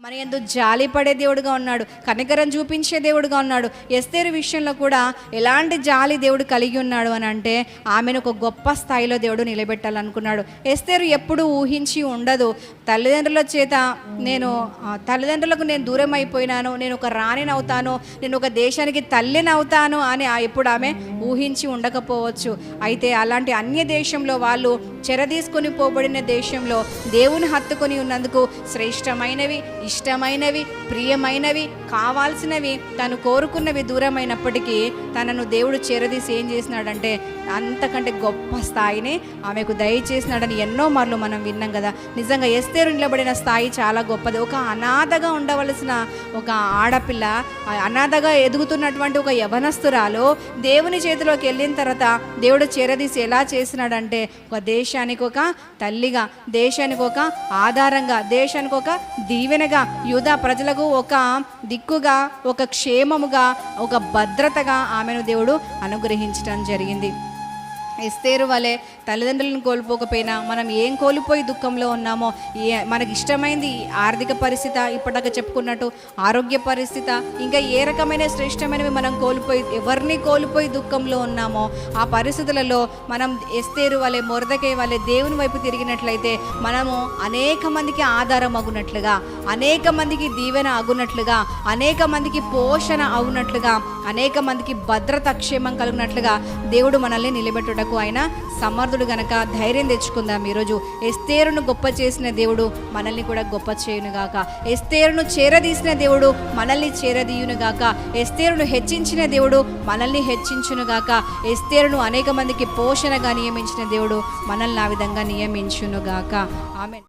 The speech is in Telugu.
మన యందు జాలి పడే దేవుడుగా ఉన్నాడు, కనికరం చూపించే దేవుడుగా ఉన్నాడు. ఎస్తేరు విషయంలో కూడా ఎలాంటి జాలి దేవుడు కలిగి ఉన్నాడు అని అంటే, ఆమెను ఒక గొప్ప స్థాయిలో దేవుడు నిలబెట్టాలనుకున్నాడు. ఎస్తేరు ఎప్పుడు ఊహించి ఉండదు, తల్లిదండ్రులకు నేను దూరం అయిపోయినాను, నేను ఒక రాణిని అవుతాను, నేను ఒక దేశానికి తల్లిని అవుతాను అని ఎప్పుడు ఆమె ఊహించి ఉండకపోవచ్చు. అయితే అలాంటి అన్య దేశంలో, వాళ్ళు చెరదీసుకొని పోబడిన దేశంలో దేవుని హత్తుకొని ఉన్నందుకు శ్రేష్టమైనవి, ఇష్టమైనవి, ప్రియమైనవి, కావాల్సినవి, తను కోరుకున్నవి దూరమైనప్పటికీ తనను దేవుడు చేరదీసి ఏం చేసినాడంటే అంతకంటే గొప్ప స్థాయిని ఆమెకు దయచేసినాడని ఎన్నో మార్లు మనం విన్నాం కదా. నిజంగా ఎస్తేరు నిలబడిన స్థాయి చాలా గొప్పది. ఒక అనాథగా ఉండవలసిన ఒక ఆడపిల్ల, అనాథగా ఎదుగుతున్నటువంటి ఒక యవనస్తురాలు దేవుని చేతిలోకి వెళ్ళిన తర్వాత దేవుడు చేరదీసి ఎలా చేసినాడంటే, ఒక దేశానికి ఒక తల్లిగా, దేశానికి ఒక ఆధారంగా, దేశానికి ఒక దీవెనగా, యూదా ప్రజలకు ఒక దిక్కుగా, ఒక క్షేమముగా, ఒక భద్రతగా ఆమెను దేవుడు అనుగ్రహించడం జరిగింది. ఎస్తేరు వలె తల్లిదండ్రులను కోల్పోకపోయినా మనం ఏం కోల్పోయి దుఃఖంలో ఉన్నామో, మనకి ఇష్టమైంది ఆర్థిక పరిస్థితి, ఇప్పటిదాకా చెప్పుకున్నట్టు ఆరోగ్య పరిస్థితి, ఇంకా ఏ రకమైన శ్రేష్టమైనవి మనం కోల్పోయి, ఎవరిని కోల్పోయి దుఃఖంలో ఉన్నామో ఆ పరిస్థితులలో మనం ఎస్తేరు వలె, మొర్దెకై వలె దేవుని వైపు తిరిగినట్లయితే మనము అనేక మందికి ఆధారం అగునట్లుగా, అనేక మందికి దీవెన అగునట్లుగా, అనేక మందికి పోషణ అవునట్లుగా, అనేక మందికి భద్రత, క్షేమం కలిగినట్లుగా దేవుడు మనల్ని నిలబెట్టుటకు ఆయన సమర్థుడు గనక ధైర్యం తెచ్చుకుందాం. ఈరోజు ఎస్తేరును గొప్ప చేసిన దేవుడు మనల్ని కూడా గొప్ప చేయునుగాక. ఎస్తేరును చేరదీసిన దేవుడు మనల్ని చేరదీయునుగాక. ఎస్తేరును హెచ్చించిన దేవుడు మనల్ని హెచ్చించునుగాక. ఎస్తేరును అనేక మందికి పోషణగా నియమించిన దేవుడు మనల్ని ఆ విధంగా నియమించునుగాక. ఆమేన్.